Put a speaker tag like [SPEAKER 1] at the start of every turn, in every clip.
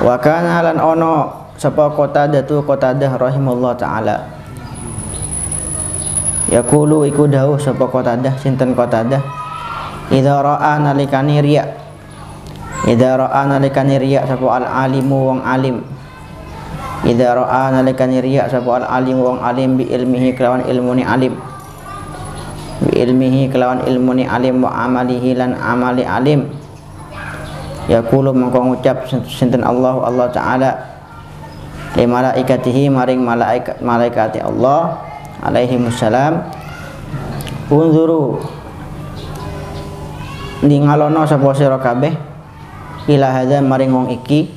[SPEAKER 1] Wa kana lan ono sapa Qatadah rahimahullah taala. Yaqulu iku dawuh sapa Qatadah, sinten Qatadah, idza ra'a nalikani riya. Idza ra'a nalikani riya sapa al alimu wong alim. Idza ra'a nalikani riya sapa al alim wong alim bi ilmihi kelawan ilmuni alim. Bi ilmihi kelawan ilmuni alim wa amalihi lan amali alim. Yaqulu mongko ngucap sinten Allah taala li malaikatihi maring malaikati Allah alaihi wassalam, unzuru ningalono sapa sira kabeh ila hadza maring wong iki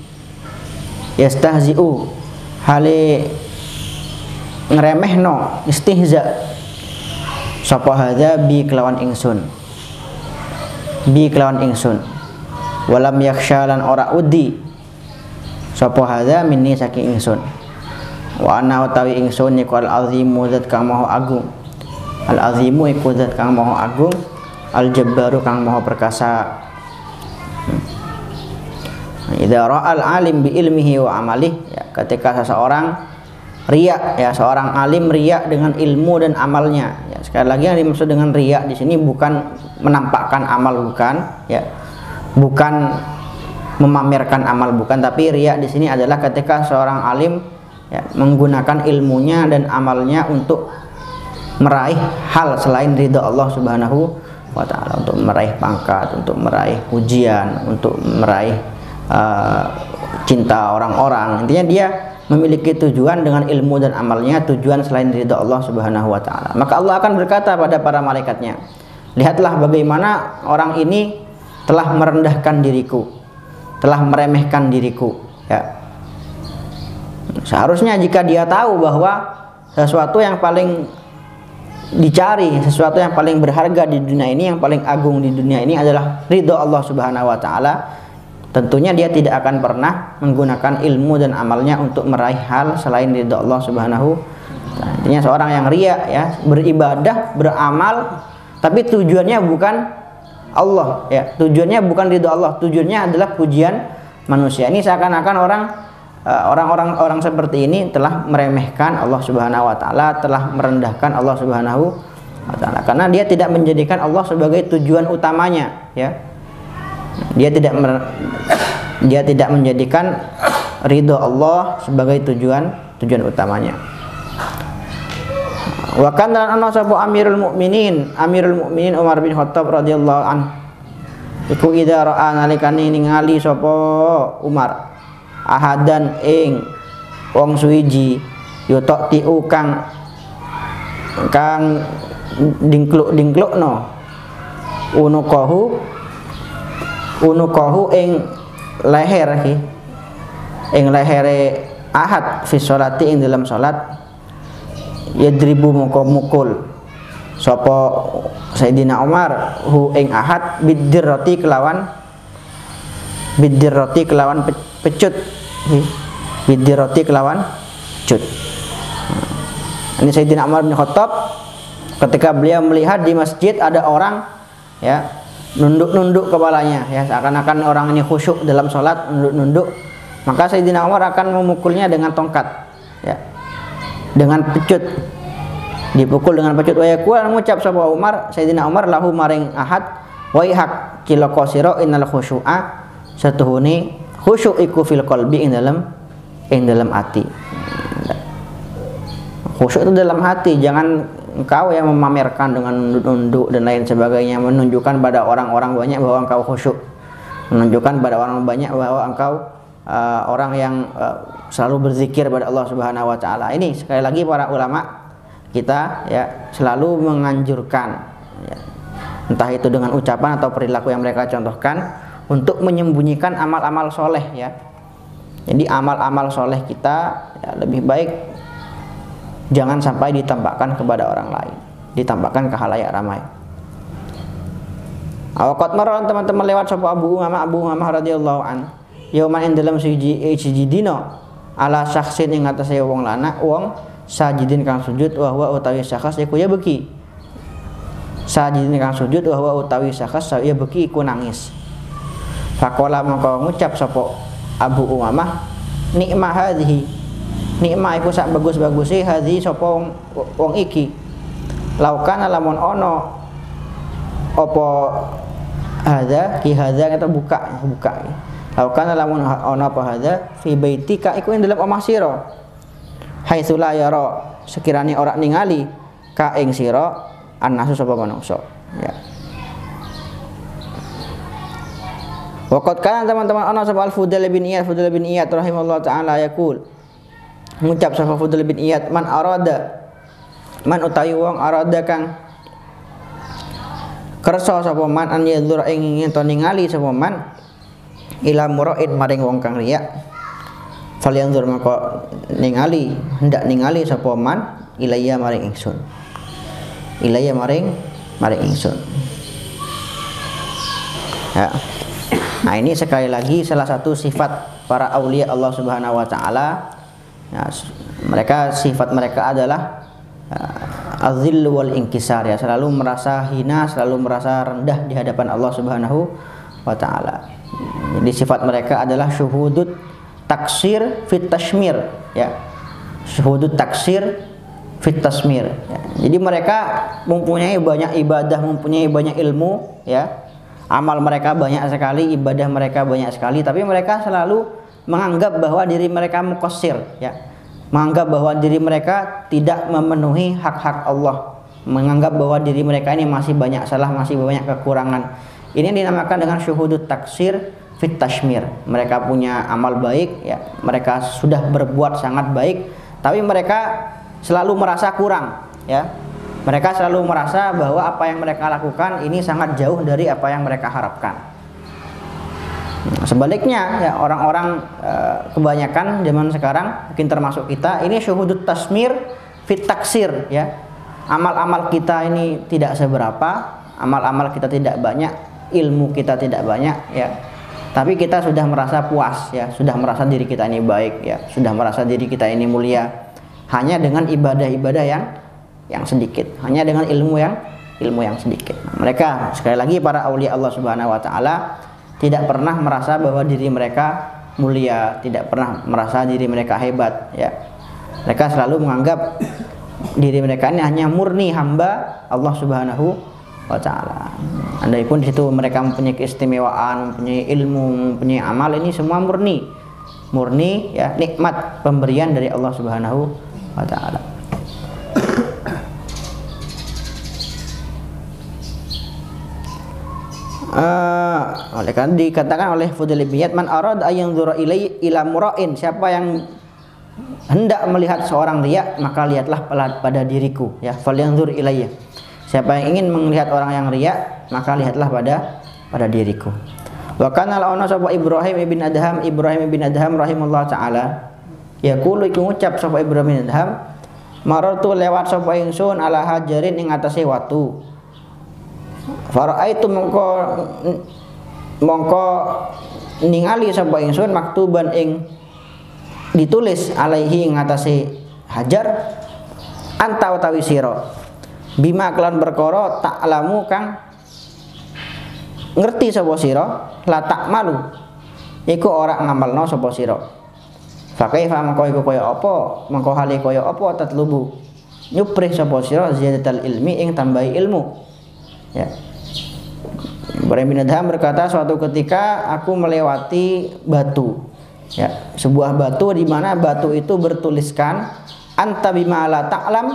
[SPEAKER 1] yastahzi'u hale ngremehno istihza sapa hadza bi kelawan ingsun walam yakhshalan ora udi sapa hadza minni saking ingsun wa ana utawi ingsun iku al azimu zat kang maha agung, al azimu iku zat kang maha agung, al jabbaru kang maha perkasa. Idza ra'al alim bi ilmihi wa amalih, ya, ketika seseorang riya, ya, seorang alim riya dengan ilmu dan amalnya, ya, sekali lagi yang dimaksud dengan riya di sini bukan menampakkan amal, bukan, ya, bukan memamerkan amal, bukan, tapi riya di sini adalah ketika seorang alim, ya, menggunakan ilmunya dan amalnya untuk meraih hal selain ridha Allah Subhanahu wa taala, untuk meraih pangkat, untuk meraih pujian, untuk meraih cinta orang-orang. Intinya dia memiliki tujuan dengan ilmu dan amalnya, tujuan selain ridha Allah Subhanahu wa taala. Maka Allah akan berkata pada para malaikatnya, lihatlah bagaimana orang ini telah merendahkan diriku, telah meremehkan diriku, ya. Seharusnya jika dia tahu bahwa sesuatu yang paling dicari, sesuatu yang paling berharga di dunia ini, yang paling agung di dunia ini adalah ridho Allah Subhanahu wa taala, tentunya dia tidak akan pernah menggunakan ilmu dan amalnya untuk meraih hal selain ridho Allah Subhanahu wa taala. Intinya seorang yang riya, ya, beribadah, beramal, tapi tujuannya bukan Allah, ya, tujuannya bukan ridho Allah, tujuannya adalah pujian manusia. Ini seakan-akan orang seperti ini telah meremehkan Allah Subhanahu wa taala, telah merendahkan Allah Subhanahu wa taala, karena dia tidak menjadikan Allah sebagai tujuan utamanya, ya. Dia tidak menjadikan ridho Allah sebagai tujuan utamanya. Wa kana ana sapa Amirul Mukminin Umar bin Khattab radhiyallahu an iku idza ra'a nalikane ningali sapa Umar ahadan ing wong suwiji yutok tiu kang dingkluk-dingklukno unukahu ing leher ing lehere ahad fi sholati ing dalam salat, yadribu mukul sapa Sayyidina Umar hu ing ahad bidirrati kelawan pecut, bidirrati kelawan pecut. Ini Sayyidina Umar bin Khattab ketika beliau melihat di masjid ada orang, ya, nunduk kepalanya, ya, seakan-akan orang ini khusyuk dalam sholat, nunduk, maka Sayyidina Umar akan memukulnya dengan tongkat, ya, dengan pecut, dipukul dengan pecut. Wa yaqul ngucap sapa Umar, Sayyidina Umar lahu maring ahad, wa ihak cilaka sira innal khusyu'a satuhuni khusyuk iku fil qalbi ing dalam hati. Khusyuk itu dalam hati, jangan engkau yang memamerkan dengan nunduk dan lain sebagainya, menunjukkan pada orang-orang banyak bahwa engkau khusyuk, menunjukkan pada orang banyak bahwa engkau orang yang selalu berzikir pada Allah Subhanahu wa taala. Ini sekali lagi para ulama kita, ya, selalu menganjurkan, ya, entah itu dengan ucapan atau perilaku yang mereka contohkan, untuk menyembunyikan amal-amal soleh, ya. Jadi amal-amal soleh kita, ya, lebih baik jangan sampai ditampakkan kepada orang lain, ditampakkan ke khalayak ramai. Awaqat maron teman-teman lewat sapa Abu Umamah radhiyallahu an, yauman ing dalam siji dina ala syakhsin ing atase wong lanang, wong sajidin kang sujud, wa huwa utawi syakhs iku ya beki. Sajidin kang sujud, wa huwa utawi syakhs ya beki iku nangis. Faqala maka ngucap sapa Abu Umamah, nikmah hadhihi, nikmah iku sak bagus-baguse hadhihi sapa wong iki. Laukana lamun ono apa hadza ki hadza kata buka. Laukana lamun ono apa hadza fi baitika iku ing dalam omah sira. Haitsu la yara sekirane ora ningali ka ing sira annasu sapa manungsa. Ya. Waqat kana teman-teman ana sapa Al-Fudail bin Iyad rahimahullah taala yaqul. Ngucap sapa Fudail bin Iyad man utawi wong arada kang kersa sapa man an yanzur ing ento ningali sapa man ila muraid maring wong kang riya. Fal yanzur maka ningali hendak ningali sapa man ilayya maring ingsun. Ilayya maring ingsun. Ya. Nah, ini sekali lagi salah satu sifat para aulia Allah Subhanahu wa taala. Ya, sifat mereka adalah azil wal inkisar, ya, selalu merasa hina, selalu merasa rendah di hadapan Allah Subhanahu wa taala. Jadi sifat mereka adalah syuhudut taksir fit tashmir, ya. Syuhudut taksir fit tasmir. Ya. Jadi mereka mempunyai banyak ibadah, mempunyai banyak ilmu, ya. Amal mereka banyak sekali, ibadah mereka banyak sekali, tapi mereka selalu menganggap bahwa diri mereka muqassir, ya. Menganggap bahwa diri mereka tidak memenuhi hak-hak Allah. Menganggap bahwa diri mereka ini masih banyak salah, masih banyak kekurangan. Ini dinamakan dengan syuhudut taksir fit tashmir. Mereka punya amal baik, ya. Mereka sudah berbuat sangat baik, tapi mereka selalu merasa kurang, ya. Mereka selalu merasa bahwa apa yang mereka lakukan ini sangat jauh dari apa yang mereka harapkan. Sebaliknya, ya, orang-orang kebanyakan zaman sekarang, mungkin termasuk kita, ini syuhudut tasmir fit taksir, ya. Amal-amal kita ini tidak seberapa, amal-amal kita tidak banyak, ilmu kita tidak banyak, ya. Tapi kita sudah merasa puas, ya, sudah merasa diri kita ini baik, ya, sudah merasa diri kita ini mulia hanya dengan ibadah-ibadah yang sedikit, hanya dengan ilmu yang sedikit. Mereka sekali lagi para aulia Allah Subhanahu wa taala tidak pernah merasa bahwa diri mereka mulia, tidak pernah merasa diri mereka hebat, ya. Mereka selalu menganggap diri mereka ini hanya murni hamba Allah Subhanahu wa taala. Andaipun di situ mereka mempunyai keistimewaan, mempunyai ilmu, mempunyai amal, ini semua murni, ya, nikmat pemberian dari Allah Subhanahu wa taala. Oleh karena dikatakan oleh Fudail bin Iyad, man arad ayanzura ila mura'in, siapa yang hendak melihat seorang riya, maka lihatlah pada diriku, ya. Falyanzur ilayya, siapa yang ingin melihat orang yang riya, maka lihatlah pada diriku. Wa kana al-ana sapa Ibrahim bin Adham rahimahullah taala yaqulu iku ngucap sapa Ibrahim bin Adham, marartu lewat sapa ingsun ala hajarin ing atase watu. Faraitu mongko ningali sapa ingsun maktuban ing ditulis alaihi ing atase hajar anta utawi sira bima kelan perkara ta'lamu kang ngerti sapa sira la takmalu iku ora ngamalno sapa sira. Fa kaifa mengko iku kaya apa, mengko hale kaya apa tatlubu nyuprih sapa sira ziyadatul ilmi ing tambahi ilmu, ya. Ibrahim bin Adham berkata, suatu ketika aku melewati batu, ya, sebuah batu di mana batu itu bertuliskan anta bima la ta'lam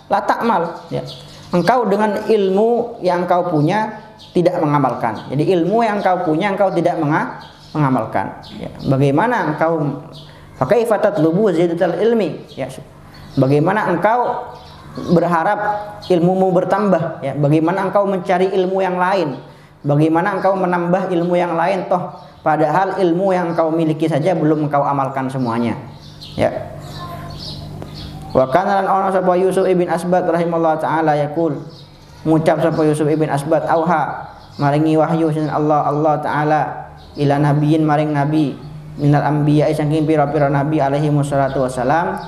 [SPEAKER 1] la ta'mal, ya. Engkau dengan ilmu yang engkau punya tidak mengamalkan. Jadi ilmu yang engkau punya engkau tidak mengamalkan, ya. Bagaimana engkau fakaifa tatlubu ziyadatul ilmi, ya. Bagaimana engkau berharap ilmumu bertambah, ya. Bagaimana engkau mencari ilmu yang lain, bagaimana engkau menambah ilmu yang lain, toh padahal ilmu yang engkau miliki saja belum engkau amalkan semuanya, ya. Wa kana lan ana sapa Yusuf ibn Asbat rahimahullah taala yaqul, ngucap sapa Yusuf ibn Asbat, auha maringi wahyu sin Allah taala ila nabiyyin maring nabi minal anbiya saking pira-pira nabi alaihi wassalatu wassalam,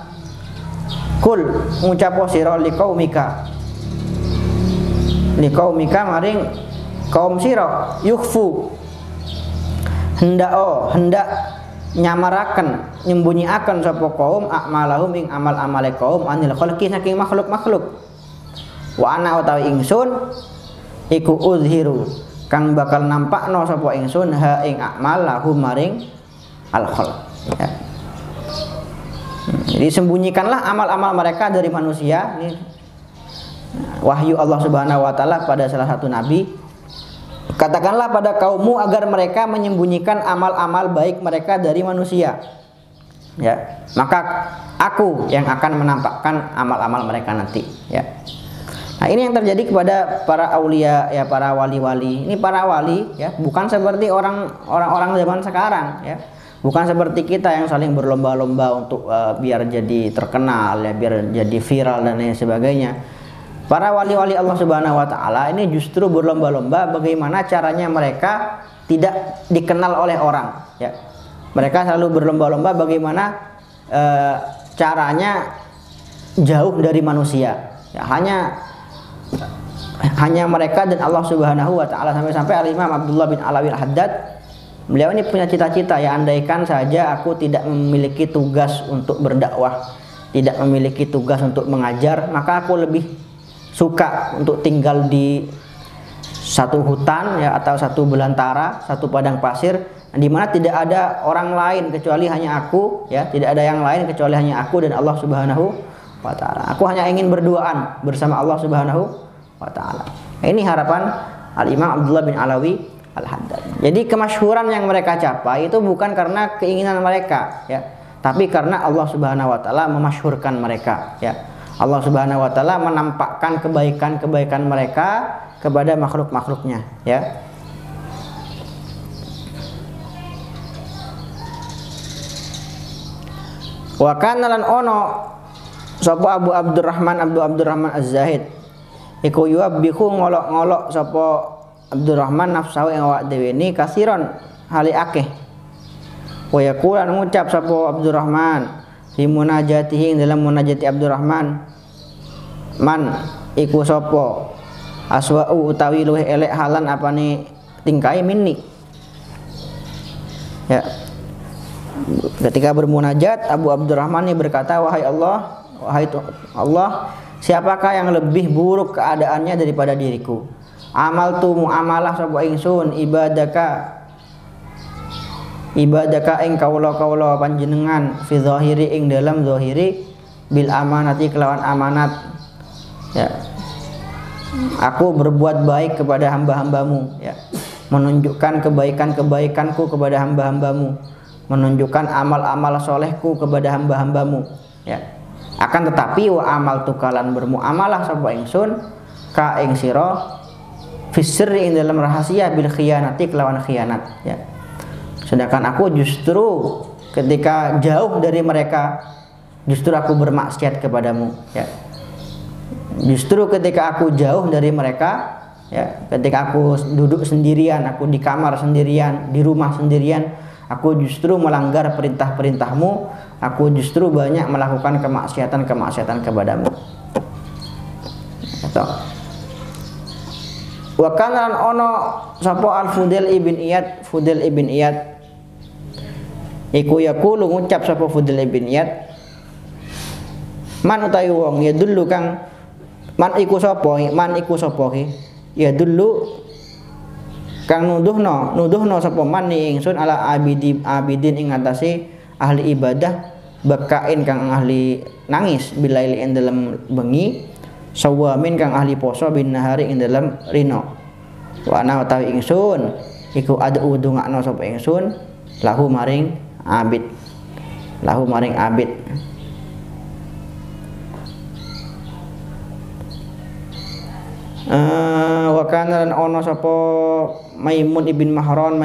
[SPEAKER 1] kul ngucap sira liqaumika maring kaum sira yukhfu hendak nyamaraken nyembunyiaken sapa kaum a'malahum ing amal-amale kaum anil khalqi saking makhluk-makhluk. Wa ana utawi ingsun iku uzhiru kang bakal nampakno sapa ingsun ha ing amal lahum maring al khalq ya. Jadi sembunyikanlah amal-amal mereka dari manusia. Ini wahyu Allah Subhanahu wa taala pada salah satu nabi. Katakanlah pada kaummu agar mereka menyembunyikan amal-amal baik mereka dari manusia. Ya, maka aku yang akan menampakkan amal-amal mereka nanti, ya. Nah, ini yang terjadi kepada para aulia ya, para wali-wali. Ini para wali ya, bukan seperti orang-orang zaman sekarang ya. Bukan seperti kita yang saling berlomba-lomba untuk biar jadi terkenal ya, biar jadi viral dan lain sebagainya. Para wali-wali Allah Subhanahu wa taala ini justru berlomba-lomba bagaimana caranya mereka tidak dikenal oleh orang ya. Mereka selalu berlomba-lomba bagaimana caranya jauh dari manusia. Ya, hanya mereka dan Allah Subhanahu wa taala. Sampai-sampai Al-Imam Abdullah bin Alawi Al-Haddad, beliau ini punya cita-cita ya, andaikan saja aku tidak memiliki tugas untuk berdakwah, tidak memiliki tugas untuk mengajar, maka aku lebih suka untuk tinggal di satu hutan ya, atau satu belantara, satu padang pasir di mana tidak ada orang lain kecuali hanya aku ya, tidak ada yang lain kecuali hanya aku dan Allah Subhanahu wa taala. Aku hanya ingin berduaan bersama Allah Subhanahu wa taala. Ini harapan Al-Imam Abdullah bin Alawi Al-Haddad. Jadi kemasyhuran yang mereka capai itu bukan karena keinginan mereka ya, tapi karena Allah Subhanahu wa taala memasyhurkan mereka ya. Allah Subhanahu wa taala menampakkan kebaikan-kebaikan mereka kepada makhluk-makhluknya ya. Wa kana lan ono sapa Abu Abdurrahman Az-Zahid iku yuabbihu ngolok-ngolok sapa Abdurrahman nafsahu ing awak dhewe ni kasiron hali akeh. Wa yaqulan ngucap sapa Abdurrahman fi munajatihi dalam munajati Abdurrahman, man iku sapa aswa'u utawi luwih elek halan apane tingkai minni ya. Ketika bermunajat Abu Abdurrahman ini berkata, wahai Allah, siapakah yang lebih buruk keadaannya daripada diriku? Amal tu muamalah sapa ingsun ibadaka ing kaula panjenengan fi zahiri ing dalam zahiri bil amanati kelawan amanat ya. Aku berbuat baik kepada hamba-hambamu ya, menunjukkan kebaikan-kebaikanku kepada hamba-hambamu, menunjukkan amal-amal solehku kepada hamba-hambamu ya. Akan tetapi wa amal tukalan bermuamalah sapa ingsun ka ing sira fisri ing dalam rahasia bil khiyanati kelawan khianat ya. Sedangkan aku justru ketika jauh dari mereka justru aku bermaksiat kepadamu ya. Justru ketika aku jauh dari mereka ya, ketika aku duduk sendirian, aku di kamar sendirian, di rumah sendirian, aku justru melanggar perintah-perintahmu, aku justru banyak melakukan kemaksiatan kepadamu. Atau wa kana ono sapa Al-Fudail ibn Iyad iku yaqulu ngucap sapa Fudail ibn Iyad, man utawi wong ya dulu kang man iku sapa ya dulu kang nuduhno sapa man ingsun ala abidin ing atase ahli ibadah bekain kang ahli nangis bilaili ing dalam bengi sawamin kang ahli poso bin nahari ing dalam rino wa ana utawi ingsun iku adu dongakno sapa ingsun lahu maring abid wa kana lan ono sapa Maimun ibn Mahran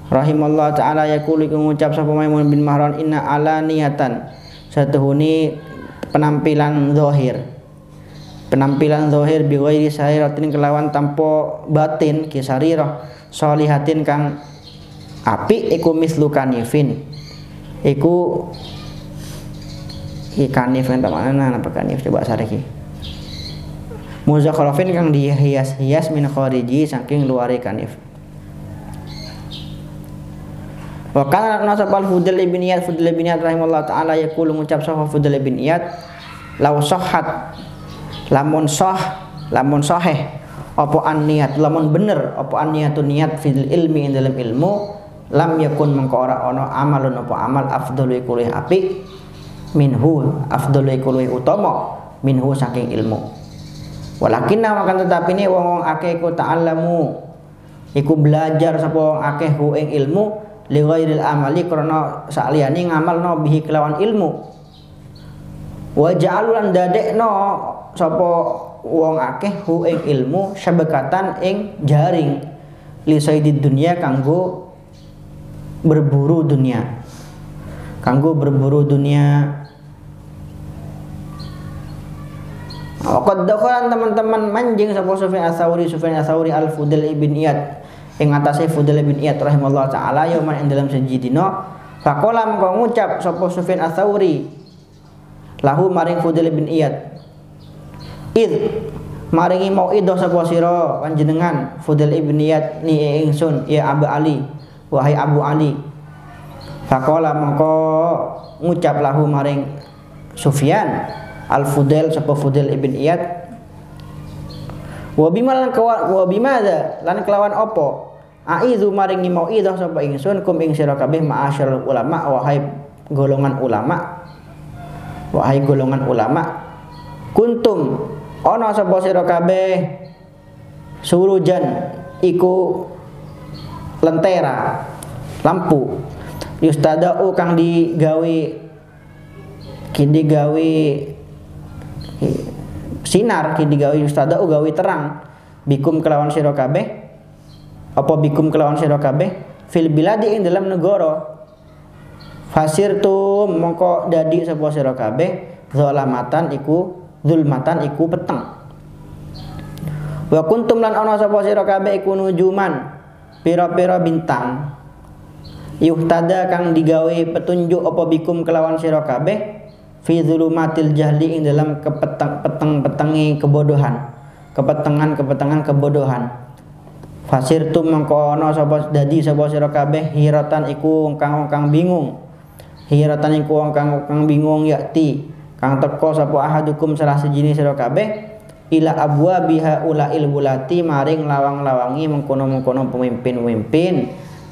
[SPEAKER 1] rahimallahu taala yaqulu ngucap sapa Maimun bin Mahran inna ala niyatan satuhuni penampilan zahir bi ghairi sariratin kelawan tanpa batin kisarirah sholihatin kang apik iku mislu kanifin iku kanif enta mana apa kanif coba sareki muzakharafin kang dihias-hias min khariji saking luare kanif. Wa kana nasabal Fudail bin Iyad rahimahullah taala yaqulu ngucap sapa Fudail bin Iyad law sahhat lamun sahih apa an niat lamun bener apa an niatun niat fil ilmi ing dalam ilmu lam yakun mengko ora ana amalun apa amal afdalu iku luwih apik minhu afdalu iku luwih utama minhu saking ilmu. Walakin akan tetapi ini wong akeh iku ta'allamu iku belajar sapa wong akeh hu ing ilmu li ghairil amali krana saliyane ngamalno bihi kelawan ilmu. Wa ja'alulan dadekno sapa wong akeh hu ing ilmu syabakatan ing jaring li saidid dunya kanggo berburu dunia. Qad dakhalan teman-teman manjing sapa Sufyan Ats-Tsauri al-Fudail bin Iyad ing atase Fudail bin Iyad rahimahullah taala yauman ing dalam sejidina faqala mengko ngucap sapa Sufyan Ats-Tsauri lahu maring Fudail bin Iyad maringi mauidhah sapa sira panjenengan Fudail bin Iyad ni ingsun ya Abu Ali wahai Abu Ali. Faqala mengko ngucap lahu maring Sufyan al-Fudail sapa Fudail ibn Iyad wa bimadza lan kelawan apa aizu maringi mauidhah sapa ingsun kum ing sira kabeh ma'asyarul ulama wahai golongan ulama kuntum ana sapa sira kabeh surujan iku lentera lampu yustadau kang digawe sinar digawe yustadau gawe terang bikum kelawan sira kabeh fil biladi ing dalam negara fasirtum mongko dadi sapa sira kabeh zulmatan iku peteng wa kuntum lan ana sapa sira kabeh iku nujuman pira-pira bintang yuhtada kang digawe petunjuk apa bikum kelawan sira kabeh fi dzulumatil jahli ing dalam peteng-petengi kebodohan fasirtum mengko ana sapa dadi sapa sira kabeh hiratan iku kang bingung yakti kang teka sapa ahadukum salah sejine sira kabeh ila abwabiha ulail bulati maring lawang-lawangi mengkono-mengkono pemimpin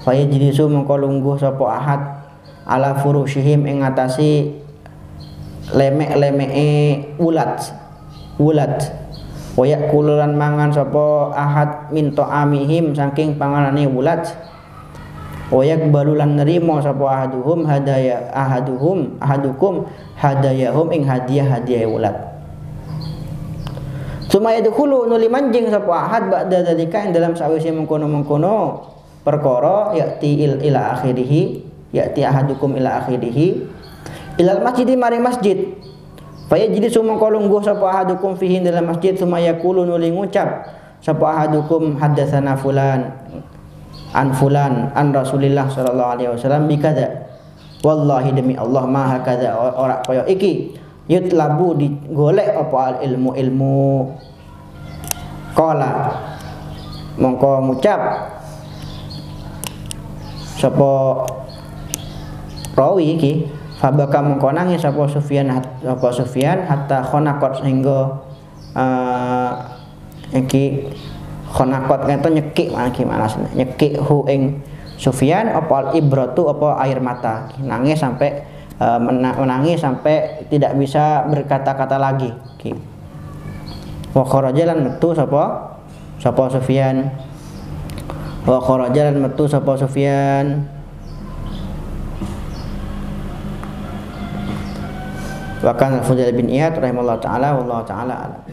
[SPEAKER 1] faya jilisu mengko lungguh sapa ahad ala furushihim ing ngatasi lemek-lemeke ulat waya kululan mangan sapa ahad min ta'amihim saking panganane ulat waya balulan nerimo sapa ahadukum hadayahum ing hadiah ulat. Sumaya dkhulu nuli manjing sapa ahad ba'da dalika ing dalam sawise mengkono-mengkono perkara yati ahadukum ila akhirih ilal masjid maring masjid faya jadi sumangka lungguh sapa ahadukum fihi dalam masjid sumaya yaqulu nuli ngucap sapa ahadukum haddatsana fulan an Rasulillah sallallahu alaihi wasallam bikadza wallahi demi Allah maha kadza ora kaya iki yutlabu digolek apa ilmu qala mongko ngucap sapa rawi iki fabaka mengko nangis sapa Sufyan hatta khonakot sehingga iki khonakot kata nyekik gimana sih nyekik hu ing Sufyan apa ibratu apa air mata nangis sampai menangis sampai tidak bisa berkata-kata lagi wa kharajalan metu sapa Sufyan wa kharajalan metu sapa Sufyan wa kana Fudail bin Iyad rahimahullah taala wallahu taala alam.